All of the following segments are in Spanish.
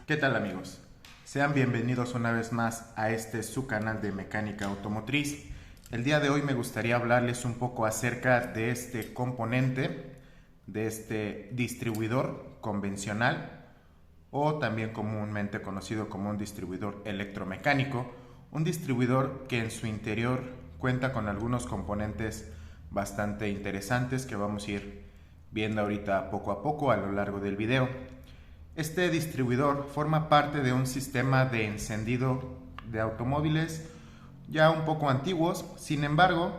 ¿Qué tal, amigos? Sean bienvenidos una vez más a su canal de mecánica automotriz. El día de hoy me gustaría hablarles un poco acerca de este componente, de este distribuidor convencional o también comúnmente conocido como un distribuidor electromecánico, un distribuidor que en su interior cuenta con algunos componentes bastante interesantes que vamos a ir viendo ahorita poco a poco a lo largo del video. Este distribuidor forma parte de un sistema de encendido de automóviles ya un poco antiguos. Sin embargo,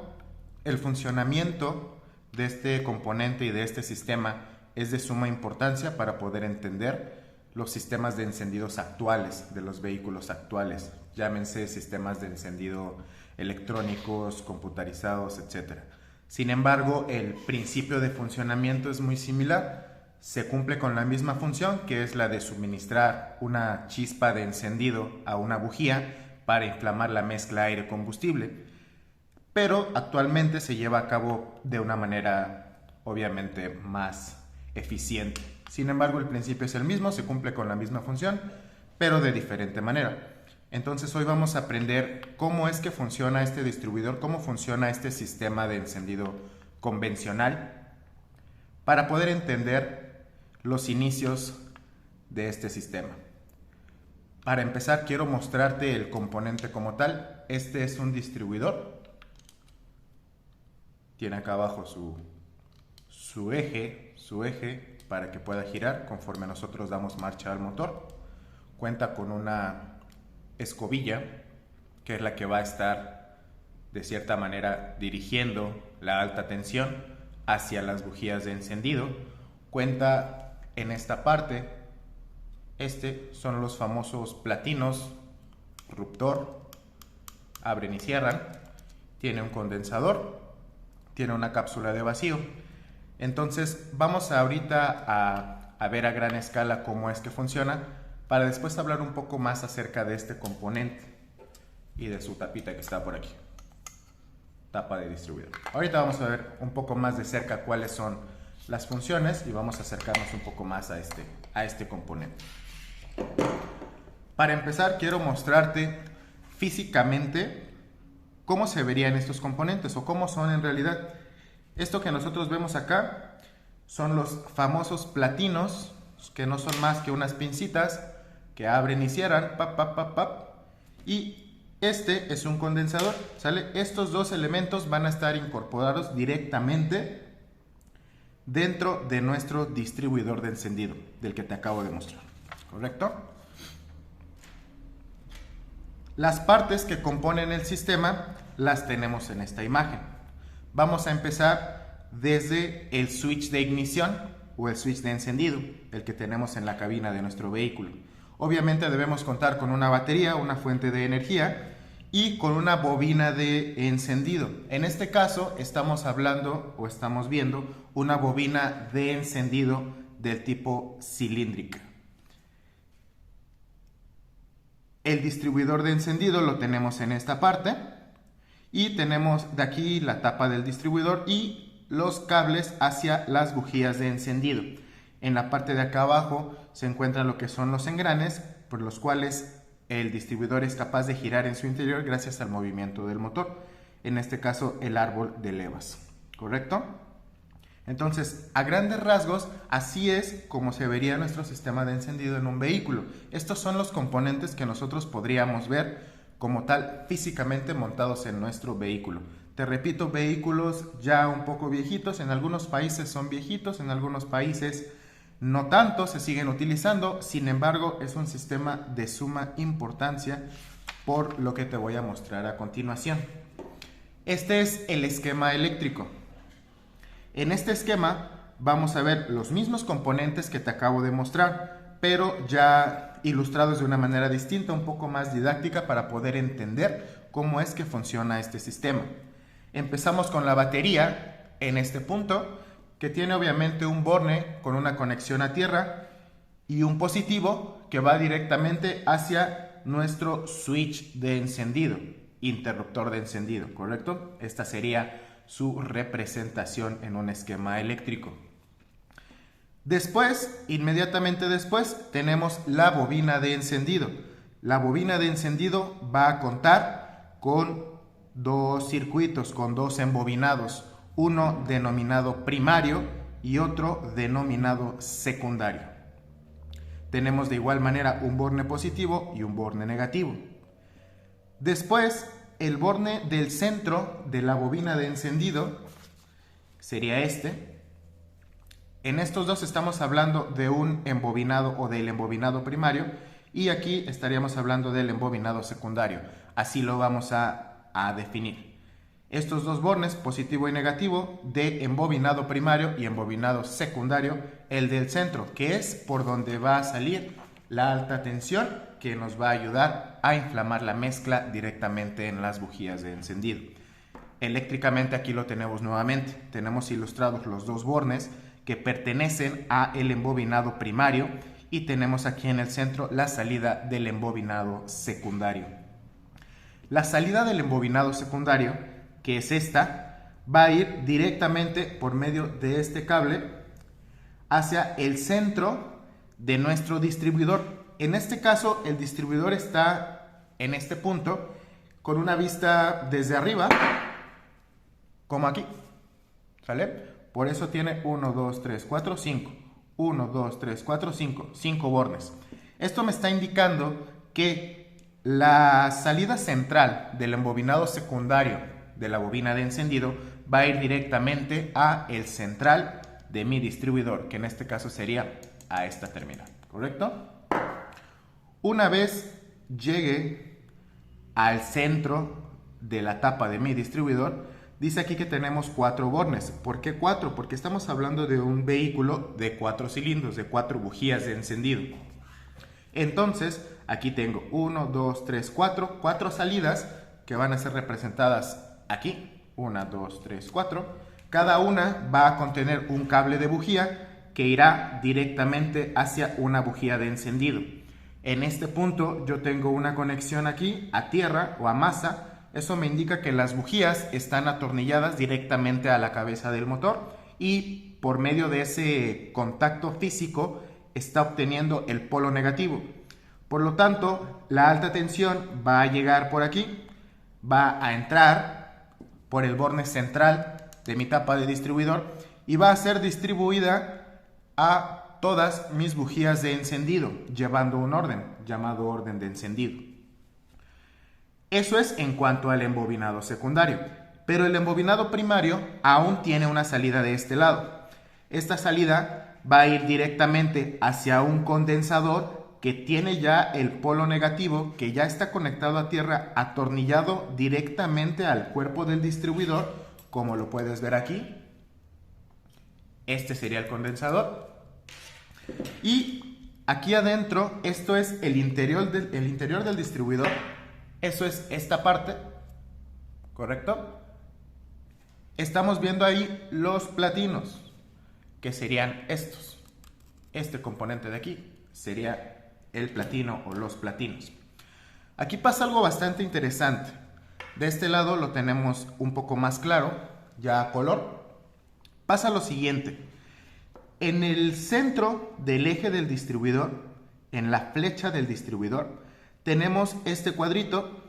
el funcionamiento de este componente y de este sistema es de suma importancia para poder entender los sistemas de encendidos actuales de los vehículos actuales, llámense sistemas de encendido electrónicos, computarizados, etc. Sin embargo, el principio de funcionamiento es muy similar. Se cumple con la misma función, que es la de suministrar una chispa de encendido a una bujía para inflamar la mezcla aire-combustible, pero actualmente se lleva a cabo de una manera obviamente más eficiente. Sin embargo, el principio es el mismo, se cumple con la misma función, pero de diferente manera. Entonces hoy vamos a aprender cómo es que funciona este distribuidor, cómo funciona este sistema de encendido convencional, para poder entender los inicios de este sistema. Para empezar, quiero mostrarte el componente como tal. Este es un distribuidor. Tiene acá abajo su eje para que pueda girar conforme nosotros damos marcha al motor. Cuenta con una escobilla, que es la que va a estar de cierta manera dirigiendo la alta tensión hacia las bujías de encendido. Cuenta en esta parte, son los famosos platinos, ruptor, abren y cierran. Tiene un condensador, tiene una cápsula de vacío. Entonces vamos ahorita a ver a gran escala cómo es que funciona, para después hablar un poco más acerca de este componente y de su tapita que está por aquí, tapa de distribuidor. Ahorita vamos a ver un poco más de cerca cuáles son las funciones y vamos a acercarnos un poco más a este componente. Para empezar, quiero mostrarte físicamente cómo se verían estos componentes o cómo son en realidad. Esto que nosotros vemos acá son los famosos platinos, que no son más que unas pincitas que abren y cierran, y este es un condensador, ¿sale? Estos dos elementos van a estar incorporados directamente dentro de nuestro distribuidor de encendido, del que te acabo de mostrar, ¿correcto? Las partes que componen el sistema las tenemos en esta imagen. Vamos a empezar desde el switch de ignición o el switch de encendido, el que tenemos en la cabina de nuestro vehículo. Obviamente debemos contar con una batería, una fuente de energía y con una bobina de encendido. En este caso estamos hablando o estamos viendo una bobina de encendido del tipo cilíndrica. El distribuidor de encendido lo tenemos en esta parte y tenemos de aquí la tapa del distribuidor y los cables hacia las bujías de encendido. En la parte de acá abajo se encuentran lo que son los engranes por los cuales el distribuidor es capaz de girar en su interior gracias al movimiento del motor, en este caso el árbol de levas, ¿correcto? Entonces, a grandes rasgos, así es como se vería nuestro sistema de encendido en un vehículo. Estos son los componentes que nosotros podríamos ver como tal físicamente montados en nuestro vehículo. Te repito, vehículos ya un poco viejitos, en algunos países son viejitos, en algunos países no tanto, se siguen utilizando. Sin embargo, es un sistema de suma importancia por lo que te voy a mostrar a continuación. Este es el esquema eléctrico. En este esquema vamos a ver los mismos componentes que te acabo de mostrar, pero ya ilustrados de una manera distinta, un poco más didáctica para poder entender cómo es que funciona este sistema. Empezamos con la batería en este punto, que tiene obviamente un borne con una conexión a tierra y un positivo que va directamente hacia nuestro switch de encendido, interruptor de encendido, ¿correcto? Esta sería su representación en un esquema eléctrico. Después, inmediatamente después, tenemos la bobina de encendido. La bobina de encendido va a contar con dos circuitos, con dos embobinados, uno denominado primario y otro denominado secundario. Tenemos de igual manera un borne positivo y un borne negativo. Después, el borne del centro de la bobina de encendido sería este. En estos dos estamos hablando de un embobinado o del embobinado primario y aquí estaríamos hablando del embobinado secundario. Así lo vamos a definir. Estos dos bornes, positivo y negativo, de embobinado primario y embobinado secundario, el del centro, que es por donde va a salir la alta tensión que nos va a ayudar a inflamar la mezcla directamente en las bujías de encendido. Eléctricamente aquí lo tenemos nuevamente. Tenemos ilustrados los dos bornes que pertenecen a el embobinado primario y tenemos aquí en el centro la salida del embobinado secundario. La salida del embobinado secundario, que es esta, va a ir directamente por medio de este cable hacia el centro de nuestro distribuidor. En este caso, el distribuidor está en este punto con una vista desde arriba, como aquí, ¿sale? Por eso tiene 1, 2, 3, 4, 5. 1, 2, 3, 4, 5. 5 bornes. Esto me está indicando que la salida central del embobinado secundario de la bobina de encendido va a ir directamente a el central de mi distribuidor, que en este caso sería a esta terminal, ¿correcto? Una vez llegue al centro de la tapa de mi distribuidor, dice aquí que tenemos 4 bornes. ¿Por qué 4? Porque estamos hablando de un vehículo de 4 cilindros, de 4 bujías de encendido. Entonces, aquí tengo 1, 2, 3, 4, 4 salidas que van a ser representadas aquí. 1, 2, 3, 4. Cada una va a contener un cable de bujía que irá directamente hacia una bujía de encendido. En este punto yo tengo una conexión aquí a tierra o a masa. Eso me indica que las bujías están atornilladas directamente a la cabeza del motor y por medio de ese contacto físico está obteniendo el polo negativo. Por lo tanto, la alta tensión va a llegar por aquí, va a entrar por el borne central de mi tapa de distribuidor y va a ser distribuida a todas mis bujías de encendido, llevando un orden llamado orden de encendido. Eso es en cuanto al embobinado secundario, pero el embobinado primario aún tiene una salida de este lado. Esta salida va a ir directamente hacia un condensador que tiene ya el polo negativo, que ya está conectado a tierra, atornillado directamente al cuerpo del distribuidor, como lo puedes ver aquí. Este sería el condensador. Y aquí adentro, esto es el interior del distribuidor. Eso es esta parte, ¿correcto? Estamos viendo ahí los platinos, que serían estos. Este componente de aquí sería el platino o los platinos. Aquí pasa algo bastante interesante. De este lado lo tenemos un poco más claro, ya a color. Pasa lo siguiente. En el centro del eje del distribuidor, en la flecha del distribuidor, tenemos este cuadrito,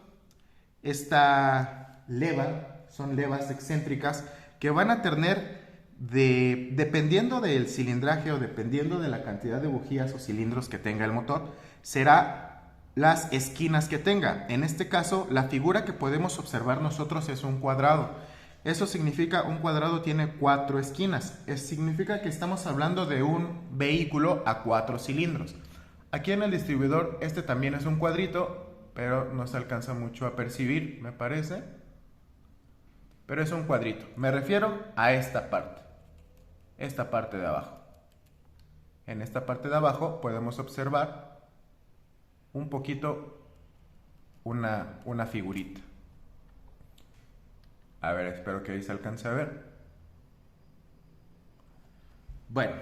esta leva, son levas excéntricas que van a tener, dependiendo del cilindraje o dependiendo de la cantidad de bujías o cilindros que tenga el motor, será las esquinas que tenga. En este caso, la figura que podemos observar nosotros es un cuadrado. Eso significa, un cuadrado tiene 4 esquinas. Significa que estamos hablando de un vehículo a 4 cilindros. Aquí en el distribuidor, este también es un cuadrito, pero no se alcanza mucho a percibir, me parece. Pero es un cuadrito. Me refiero a esta parte de abajo. En esta parte de abajo podemos observar un poquito una figurita. A ver, espero que ahí se alcance a ver. Bueno,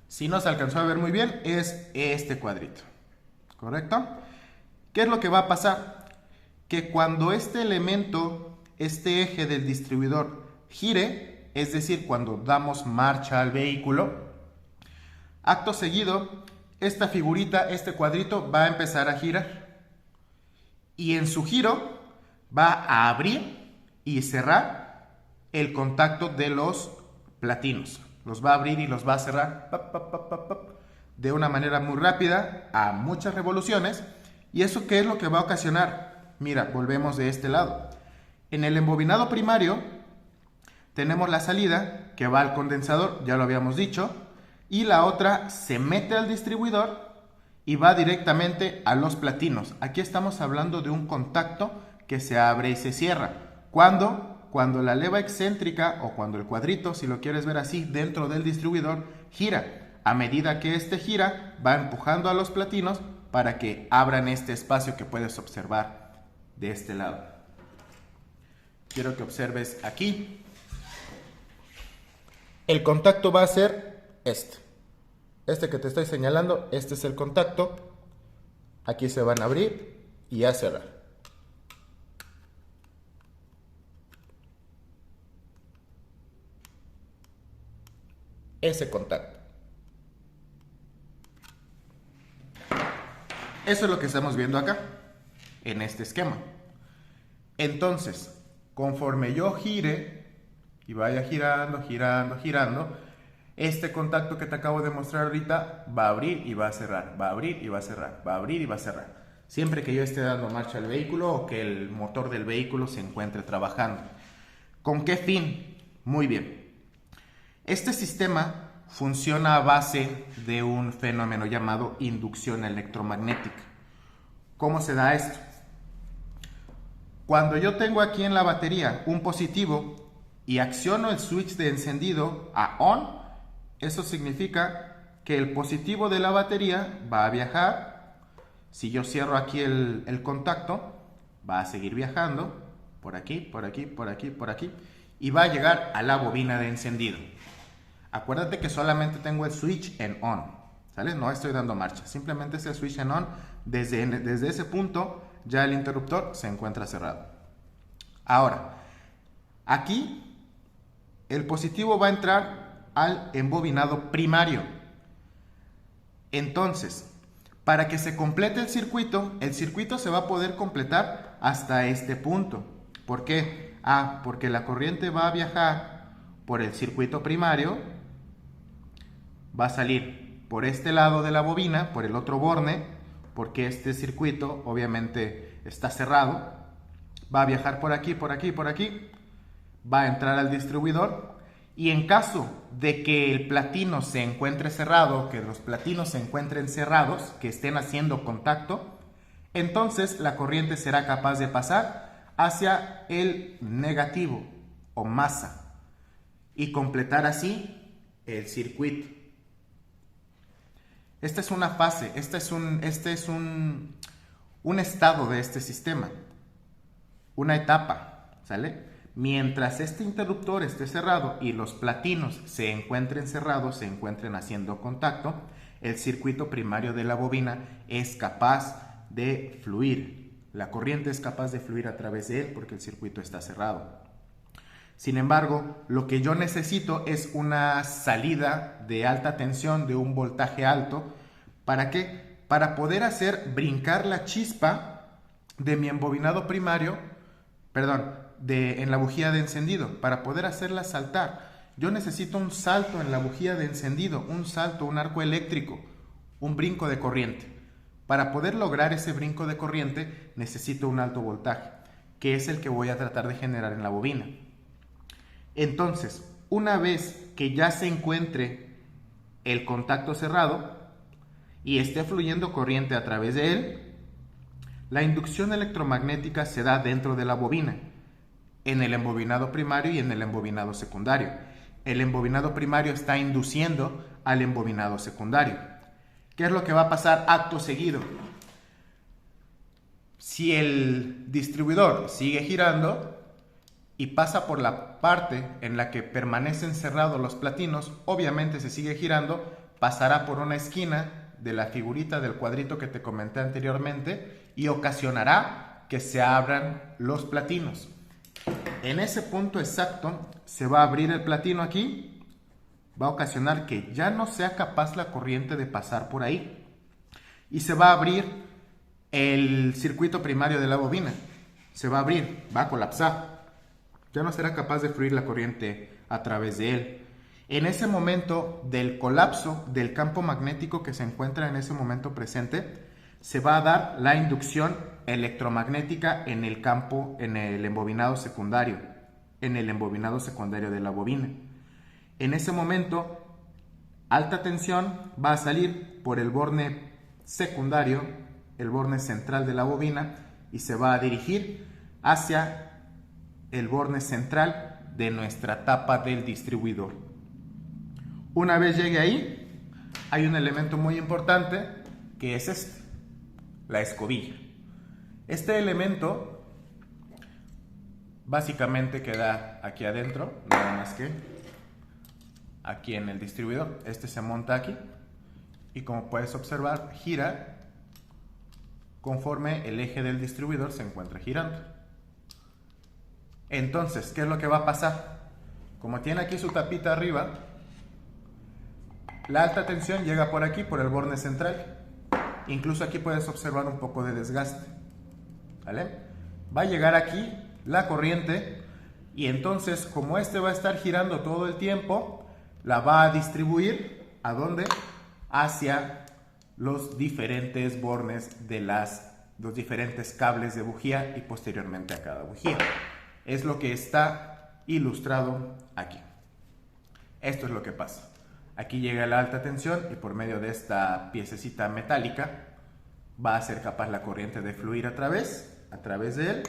si no se alcanzó a ver muy bien, es este cuadrito, ¿correcto? ¿Qué es lo que va a pasar? Que cuando este elemento, este eje del distribuidor gire, es decir, cuando damos marcha al vehículo, Acto seguido, esta figurita, este cuadrito va a empezar a girar. Y en su giro va a abrir y cerrar el contacto de los platinos. Los va a abrir y los va a cerrar de una manera muy rápida, a muchas revoluciones. ¿Y eso qué es lo que va a ocasionar? Mira, volvemos de este lado. En el embobinado primario tenemos la salida que va al condensador, ya lo habíamos dicho, y la otra se mete al distribuidor y va directamente a los platinos. Aquí estamos hablando de un contacto que se abre y se cierra. Cuando la leva excéntrica o cuando el cuadrito, si lo quieres ver así, dentro del distribuidor, gira. A medida que este gira, va empujando a los platinos para que abran este espacio que puedes observar de este lado. Quiero que observes aquí. El contacto va a ser este que te estoy señalando. Este es el contacto. Aquí se van a abrir y a cerrar. Ese contacto. Eso es lo que estamos viendo acá, en este esquema. Entonces, conforme yo gire y vaya girando, este contacto que te acabo de mostrar ahorita va a abrir y va a cerrar, va a abrir y va a cerrar, va a abrir y va a cerrar. Siempre que yo esté dando marcha al vehículo o que el motor del vehículo se encuentre trabajando. ¿Con qué fin? Muy bien. Este sistema funciona a base de un fenómeno llamado inducción electromagnética. ¿Cómo se da esto? Cuando yo tengo aquí en la batería un positivo y acciono el switch de encendido a on, eso significa que el positivo de la batería va a viajar. Si yo cierro aquí el contacto, va a seguir viajando por aquí, por aquí, por aquí, por aquí, y va a llegar a la bobina de encendido. Acuérdate que solamente tengo el switch en on, ¿sale? No estoy dando marcha, simplemente es el switch en on. Desde ese punto ya el interruptor se encuentra cerrado. Ahora, aquí el positivo va a entrar al embobinado primario. Entonces, para que se complete el circuito se va a poder completar hasta este punto. ¿Por qué? Porque la corriente va a viajar por el circuito primario, va a salir por este lado de la bobina, por el otro borne, porque este circuito obviamente está cerrado, va a viajar por aquí, por aquí, por aquí, va a entrar al distribuidor, y en caso de que el platino se encuentre cerrado, que los platinos se encuentren cerrados, que estén haciendo contacto, entonces la corriente será capaz de pasar hacia el negativo o masa y completar así el circuito. Esta es una fase, este es un estado de este sistema, una etapa, ¿sale? Mientras este interruptor esté cerrado y los platinos se encuentren cerrados, se encuentren haciendo contacto, el circuito primario de la bobina es capaz de fluir. La corriente es capaz de fluir a través de él porque el circuito está cerrado. Sin embargo, lo que yo necesito es una salida de alta tensión, de un voltaje alto. ¿Para qué? Para poder hacer brincar la chispa de mi embobinado primario, en la bujía de encendido. Para poder hacerla saltar, yo necesito un salto en la bujía de encendido, un salto, un arco eléctrico, un brinco de corriente. Para poder lograr ese brinco de corriente, necesito un alto voltaje, que es el que voy a tratar de generar en la bobina. Entonces, una vez que ya se encuentre el contacto cerrado y esté fluyendo corriente a través de él, la inducción electromagnética se da dentro de la bobina, en el embobinado primario y en el embobinado secundario. El embobinado primario está induciendo al embobinado secundario. ¿Qué es lo que va a pasar acto seguido? Si el distribuidor sigue girando y pasa por la parte en la que permanecen cerrados los platinos, obviamente se sigue girando, pasará por una esquina de la figurita del cuadrito que te comenté anteriormente y ocasionará que se abran los platinos. En ese punto exacto se va a abrir el platino aquí, va a ocasionar que ya no sea capaz la corriente de pasar por ahí y se va a abrir el circuito primario de la bobina. Se va a abrir, va a colapsar. Ya no será capaz de fluir la corriente a través de él. En ese momento del colapso del campo magnético que se encuentra en ese momento presente, se va a dar la inducción electromagnética en el campo, en el embobinado secundario de la bobina. En ese momento, alta tensión va a salir por el borne secundario, el borne central de la bobina, y se va a dirigir hacia el borne central de nuestra tapa del distribuidor. Una vez llegue ahí, hay un elemento muy importante que es este, la escobilla. Este elemento básicamente queda aquí adentro, nada más que aquí en el distribuidor. Este se monta aquí y, como puedes observar, gira conforme el eje del distribuidor se encuentra girando. Entonces, ¿qué es lo que va a pasar? Como tiene aquí su tapita arriba, la alta tensión llega por aquí, por el borne central. Incluso aquí puedes observar un poco de desgaste, ¿vale? Va a llegar aquí la corriente y entonces, como este va a estar girando todo el tiempo, la va a distribuir ¿a dónde? Hacia los diferentes bornes de los diferentes cables de bujía y posteriormente a cada bujía. Es lo que está ilustrado aquí. Esto es lo que pasa. Aquí llega la alta tensión y por medio de esta piececita metálica va a ser capaz la corriente de fluir a través de él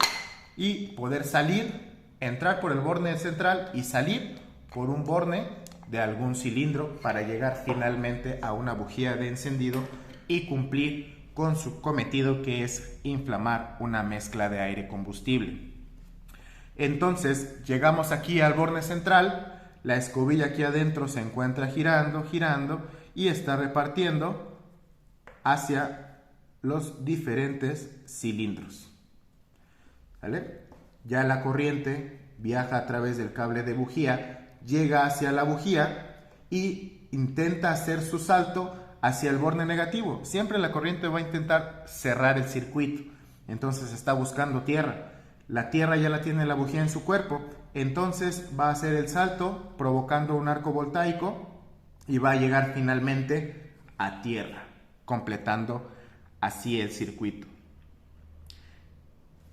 y poder salir, entrar por el borne central y salir por un borne de algún cilindro para llegar finalmente a una bujía de encendido y cumplir con su cometido, que es inflamar una mezcla de aire combustible. Entonces llegamos aquí al borne central, la escobilla aquí adentro se encuentra girando y está repartiendo hacia los diferentes cilindros, ¿vale? Ya la corriente viaja a través del cable de bujía, llega hacia la bujía y intenta hacer su salto hacia el borne negativo. Siempre la corriente va a intentar cerrar el circuito, entonces está buscando tierra. La tierra ya la tiene la bujía en su cuerpo, entonces va a hacer el salto provocando un arco voltaico y va a llegar finalmente a tierra, completando así el circuito.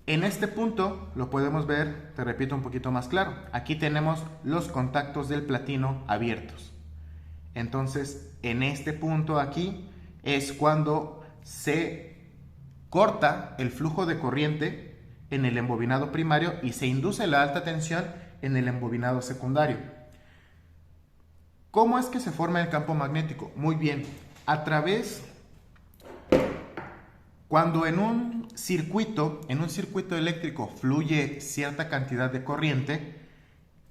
En este punto lo podemos ver, te repito, un poquito más claro. Aquí tenemos los contactos del platino abiertos. Entonces, en este punto aquí es cuando se corta el flujo de corriente en el embobinado primario y se induce la alta tensión en el embobinado secundario. ¿Cómo es que se forma el campo magnético? Muy bien, cuando en un circuito eléctrico fluye cierta cantidad de corriente,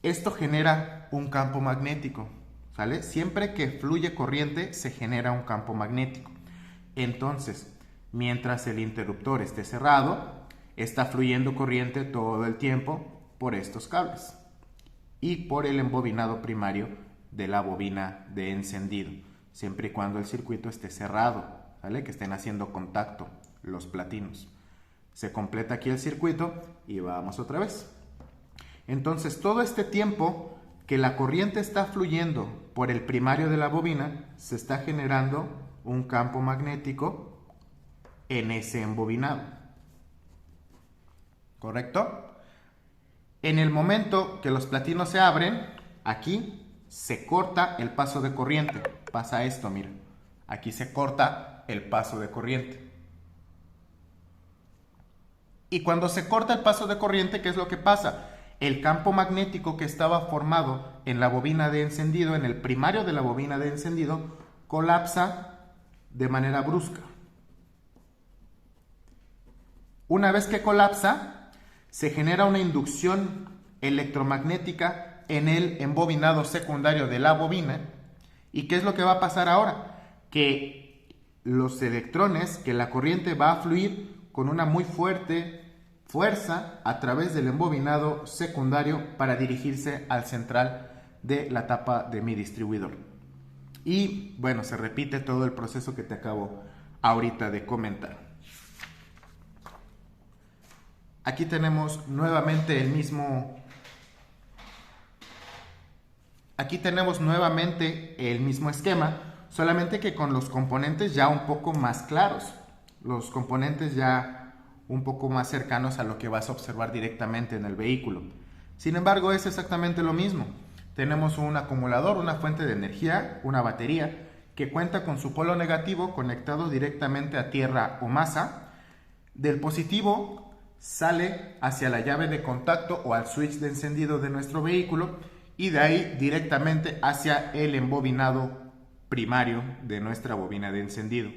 esto genera un campo magnético, ¿sale? Siempre que fluye corriente se genera un campo magnético. Entonces, mientras el interruptor esté cerrado, está fluyendo corriente todo el tiempo por estos cables y por el embobinado primario de la bobina de encendido, siempre y cuando el circuito esté cerrado, ¿vale? Que estén haciendo contacto los platinos. Se completa aquí el circuito y vamos otra vez. Entonces, todo este tiempo que la corriente está fluyendo por el primario de la bobina, se está generando un campo magnético en ese embobinado. ¿Correcto? En el momento que los platinos se abren, aquí se corta el paso de corriente. Pasa esto, mira. Aquí se corta el paso de corriente. Y cuando se corta el paso de corriente, ¿qué es lo que pasa? El campo magnético que estaba formado en la bobina de encendido, en el primario de la bobina de encendido, colapsa de manera brusca. Una vez que colapsa, se genera una inducción electromagnética en el embobinado secundario de la bobina. ¿Y qué es lo que va a pasar ahora? Que los electrones, que la corriente va a fluir con una muy fuerte fuerza a través del embobinado secundario para dirigirse al central de la tapa de mi distribuidor. Y bueno, se repite todo el proceso que te acabo ahorita de comentar. Aquí tenemos nuevamente el mismo esquema, solamente que con los componentes ya un poco más claros, los componentes ya un poco más cercanos a lo que vas a observar directamente en el vehículo. Sin embargo, es exactamente lo mismo. Tenemos un acumulador, una fuente de energía, una batería, que cuenta con su polo negativo conectado directamente a tierra o masa. Del positivo sale hacia la llave de contacto o al switch de encendido de nuestro vehículo, y de ahí directamente hacia el embobinado primario de nuestra bobina de encendido.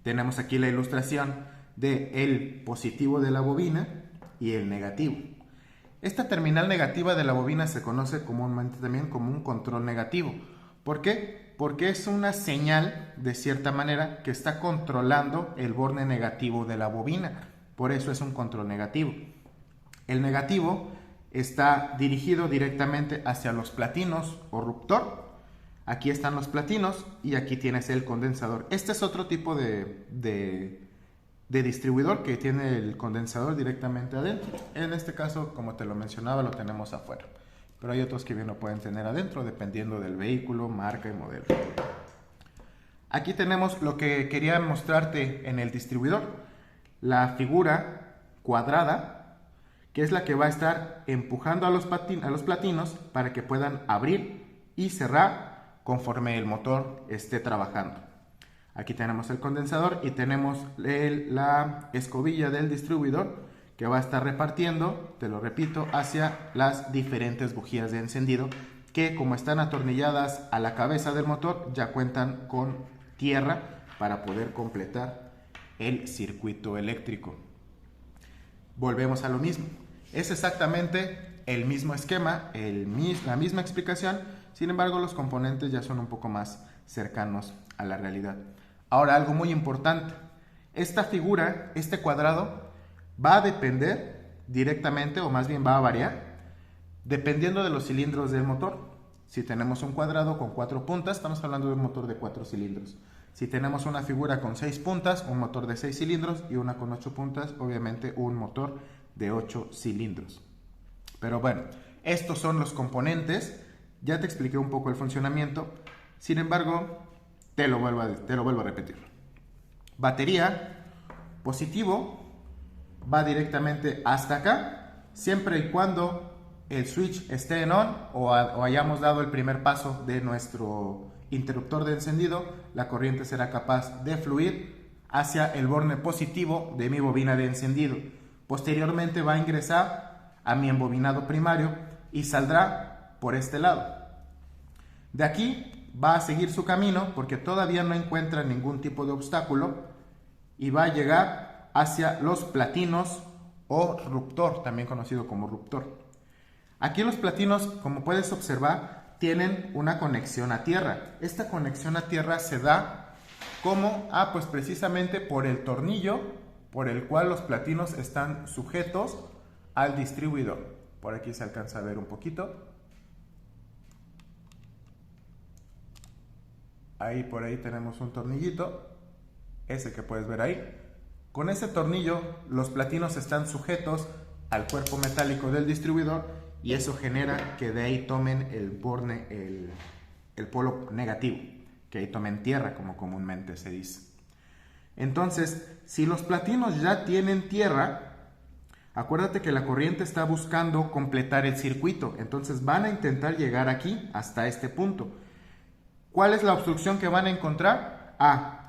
Tenemos aquí la ilustración del positivo de la bobina y el negativo. Esta terminal negativa de la bobina se conoce comúnmente también como un control negativo. ¿Por qué? Porque es una señal, de cierta manera, que está controlando el borde negativo de la bobina. Por eso es un control negativo. El negativo está dirigido directamente hacia los platinos o ruptor. Aquí están los platinos y aquí tienes el condensador. Este es otro tipo de distribuidor que tiene el condensador directamente adentro. En este caso, como te lo mencionaba, lo tenemos afuera. Pero hay otros que bien lo pueden tener adentro, dependiendo del vehículo, marca y modelo. Aquí tenemos lo que quería mostrarte en el distribuidor. La figura cuadrada, que es la que va a estar empujando a los platinos para que puedan abrir y cerrar conforme el motor esté trabajando. Aquí tenemos el condensador y tenemos la escobilla del distribuidor que va a estar repartiendo, te lo repito, hacia las diferentes bujías de encendido que, como están atornilladas a la cabeza del motor, ya cuentan con tierra para poder completar el circuito eléctrico. Volvemos a lo mismo. Es exactamente el mismo esquema, la misma explicación, sin embargo los componentes ya son un poco más cercanos a la realidad. Ahora, algo muy importante, esta figura, este cuadrado, va a depender directamente, o más bien va a variar, dependiendo de los cilindros del motor. Si tenemos un cuadrado con 4 puntas, estamos hablando de un motor de 4 cilindros. Si tenemos una figura con 6 puntas, un motor de 6 cilindros, y una con 8 puntas, obviamente un motor de 8 cilindros. Pero bueno, estos son los componentes. Ya te expliqué un poco el funcionamiento. Sin embargo, te lo vuelvo a repetir. Batería, positivo, va directamente hasta acá, siempre y cuando el switch esté en on o hayamos dado el primer paso de nuestro interruptor de encendido. La corriente será capaz de fluir hacia el borde positivo de mi bobina de encendido. Posteriormente va a ingresar a mi embobinado primario y saldrá por este lado. De aquí va a seguir su camino porque todavía no encuentra ningún tipo de obstáculo y va a llegar hacia los platinos o ruptor, también conocido como ruptor. Aquí los platinos, como puedes observar, tienen una conexión a tierra. Esta conexión a tierra se da como, pues precisamente por el tornillo por el cual los platinos están sujetos al distribuidor. Por aquí se alcanza a ver un poquito. Ahí, por ahí tenemos un tornillito, ese que puedes ver ahí. Con ese tornillo los platinos están sujetos al cuerpo metálico del distribuidor y eso genera que de ahí tomen el polo negativo, que ahí tomen tierra, como comúnmente se dice. Entonces, si los platinos ya tienen tierra, acuérdate que la corriente está buscando completar el circuito, entonces van a intentar llegar aquí hasta este punto. ¿Cuál es la obstrucción que van a encontrar?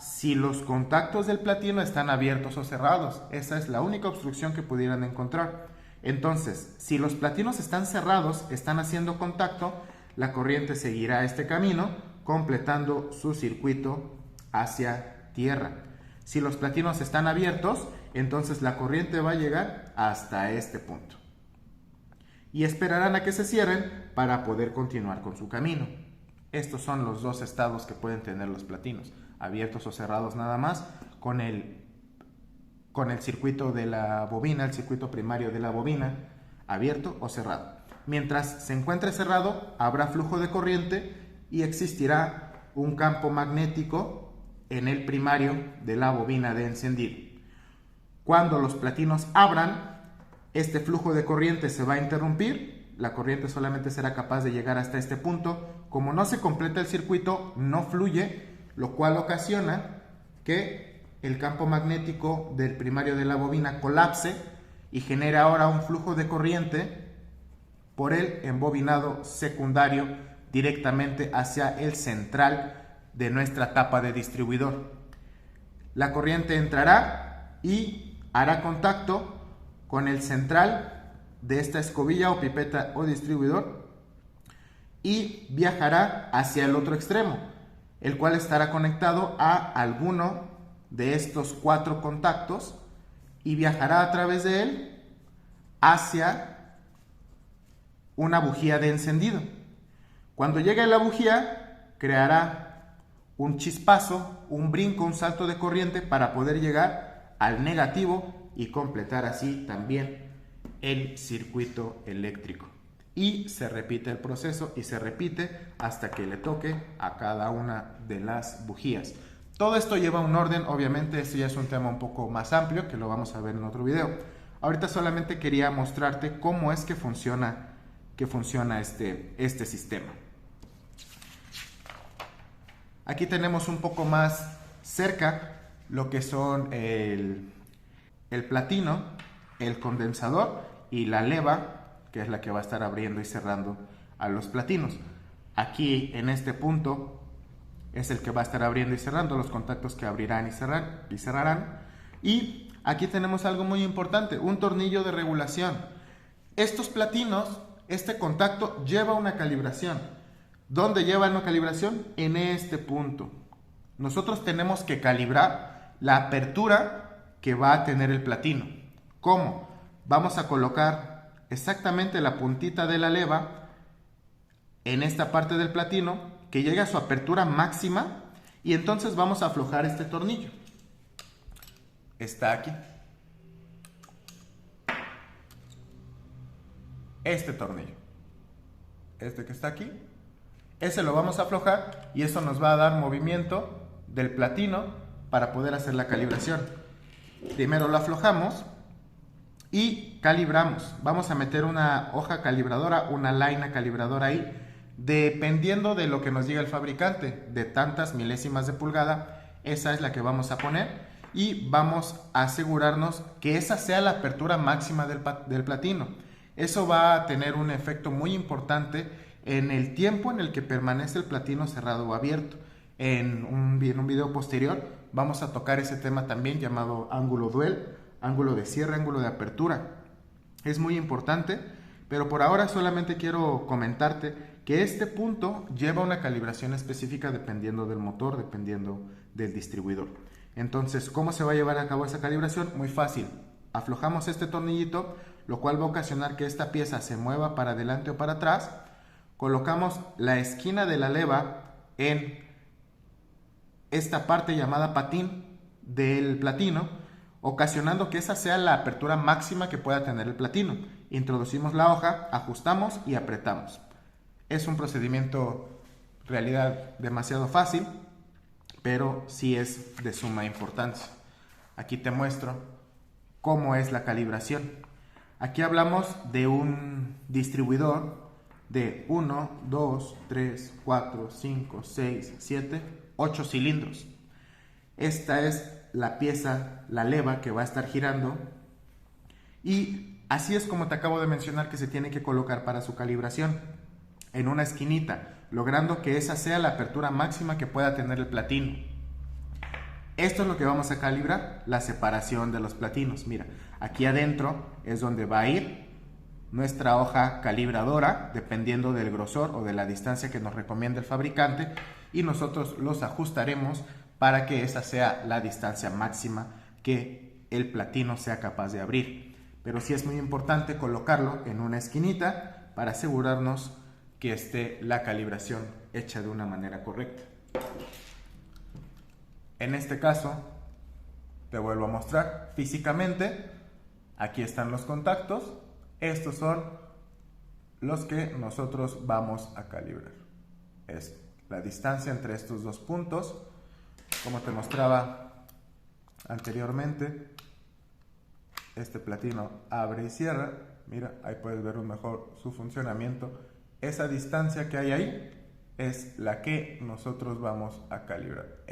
Si los contactos del platino están abiertos o cerrados. Esa es la única obstrucción que pudieran encontrar. Entonces, si los platinos están cerrados, están haciendo contacto, la corriente seguirá este camino, completando su circuito hacia tierra. Si los platinos están abiertos, entonces la corriente va a llegar hasta este punto. Y esperarán a que se cierren para poder continuar con su camino. Estos son los dos estados que pueden tener los platinos, abiertos o cerrados nada más, con el circuito de la bobina, el circuito primario de la bobina, abierto o cerrado. Mientras se encuentre cerrado, habrá flujo de corriente y existirá un campo magnético en el primario de la bobina de encendido. Cuando los platinos abran, este flujo de corriente se va a interrumpir, la corriente solamente será capaz de llegar hasta este punto. Como no se completa el circuito, no fluye, lo cual ocasiona que el campo magnético del primario de la bobina colapse y genera ahora un flujo de corriente por el embobinado secundario directamente hacia el central de nuestra tapa de distribuidor. La corriente entrará y hará contacto con el central de esta escobilla o pipeta o distribuidor y viajará hacia el otro extremo, el cual estará conectado a alguno de estos 4 contactos y viajará a través de él hacia una bujía de encendido. Cuando llegue a la bujía, creará un chispazo, un brinco, un salto de corriente para poder llegar al negativo y completar así también el circuito eléctrico. Y se repite el proceso y se repite hasta que le toque a cada una de las bujías. Todo esto lleva un orden, obviamente este ya es un tema un poco más amplio que lo vamos a ver en otro video. Ahorita solamente quería mostrarte cómo es que funciona este sistema. Aquí tenemos un poco más cerca lo que son el platino, el condensador y la leva, que es la que va a estar abriendo y cerrando a los platinos. Aquí en este punto es el que va a estar abriendo y cerrando los contactos que abrirán y cerrarán. Y aquí tenemos algo muy importante, un tornillo de regulación. Estos platinos, este contacto lleva una calibración. ¿Dónde lleva una calibración? En este punto. Nosotros tenemos que calibrar la apertura que va a tener el platino. ¿Cómo? Vamos a colocar exactamente la puntita de la leva en esta parte del platino que llegue a su apertura máxima y entonces vamos a aflojar este tornillo. Está aquí. Este tornillo. Este que está aquí. Ese lo vamos a aflojar y eso nos va a dar movimiento del platino para poder hacer la calibración. Primero lo aflojamos y calibramos. Vamos a meter una hoja calibradora, una laina calibradora ahí, dependiendo de lo que nos diga el fabricante, de tantas milésimas de pulgada, esa es la que vamos a poner y vamos a asegurarnos que esa sea la apertura máxima del platino. Eso va a tener un efecto muy importante en el tiempo en el que permanece el platino cerrado o abierto. En un video posterior vamos a tocar ese tema también llamado ángulo duel, ángulo de cierre, ángulo de apertura. Es muy importante, pero por ahora solamente quiero comentarte que este punto lleva una calibración específica dependiendo del motor, dependiendo del distribuidor. Entonces, ¿cómo se va a llevar a cabo esa calibración? Muy fácil. Aflojamos este tornillito, lo cual va a ocasionar que esta pieza se mueva para adelante o para atrás. Colocamos la esquina de la leva en esta parte llamada patín del platino, ocasionando que esa sea la apertura máxima que pueda tener el platino. Introducimos la hoja, ajustamos y apretamos. Es un procedimiento en realidad demasiado fácil, pero sí es de suma importancia. Aquí te muestro cómo es la calibración. Aquí hablamos de un distribuidor de 1, 2, 3, 4, 5, 6, 7, 8 cilindros. Esta es la pieza, la leva que va a estar girando y así es como te acabo de mencionar que se tiene que colocar para su calibración, en una esquinita, logrando que esa sea la apertura máxima que pueda tener el platino. Esto es lo que vamos a calibrar, la separación de los platinos. Mira, aquí adentro es donde va a ir nuestra hoja calibradora, dependiendo del grosor o de la distancia que nos recomienda el fabricante, y nosotros los ajustaremos para que esa sea la distancia máxima que el platino sea capaz de abrir. Pero sí es muy importante colocarlo en una esquinita para asegurarnos que esté la calibración hecha de una manera correcta. En este caso, te vuelvo a mostrar físicamente. Aquí están los contactos. Estos son los que nosotros vamos a calibrar. Es la distancia entre estos dos puntos, como te mostraba anteriormente. Este platino abre y cierra. Mira, ahí puedes ver mejor su funcionamiento. Esa distancia que hay ahí es la que nosotros vamos a calibrar.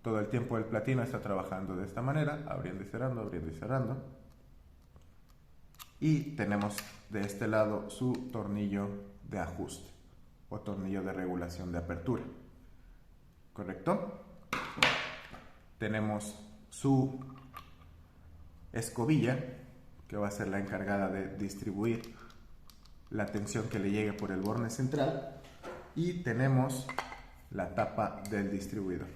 Todo el tiempo el platino está trabajando de esta manera, abriendo y cerrando, abriendo y cerrando. Y tenemos de este lado su tornillo de ajuste o tornillo de regulación de apertura. ¿Correcto? Tenemos su escobilla, que va a ser la encargada de distribuir la tensión que le llegue por el borne central, y tenemos la tapa del distribuidor.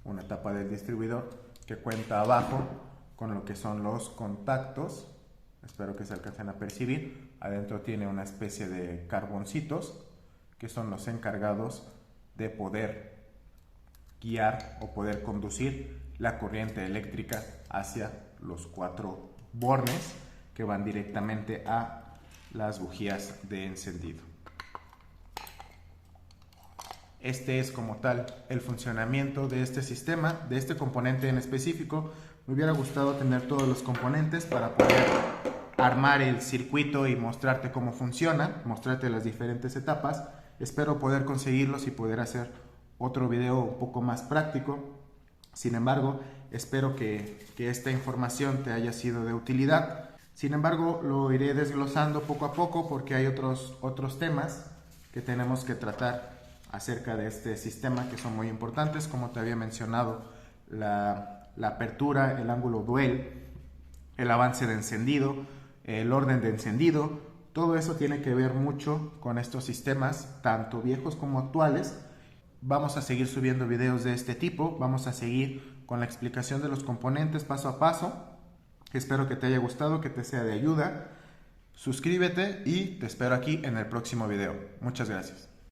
Una tapa del distribuidor que cuenta abajo con lo que son los contactos. Espero que se alcancen a percibir. Adentro tiene una especie de carboncitos que son los encargados de poder guiar o poder conducir la corriente eléctrica hacia los 4 bornes que van directamente a las bujías de encendido. Este es como tal el funcionamiento de este sistema, de este componente en específico. Me hubiera gustado tener todos los componentes para poder armar el circuito y mostrarte cómo funciona, mostrarte las diferentes etapas. Espero poder conseguirlos y poder hacer otro video un poco más práctico. Sin embargo, espero que esta información te haya sido de utilidad. Sin embargo, lo iré desglosando poco a poco porque hay otros temas que tenemos que tratar acerca de este sistema que son muy importantes, como te había mencionado, la apertura, el ángulo duel, el avance de encendido, el orden de encendido. Todo eso tiene que ver mucho con estos sistemas, tanto viejos como actuales. Vamos a seguir subiendo videos de este tipo, vamos a seguir con la explicación de los componentes paso a paso. Espero que te haya gustado, que te sea de ayuda. Suscríbete y te espero aquí en el próximo video. Muchas gracias.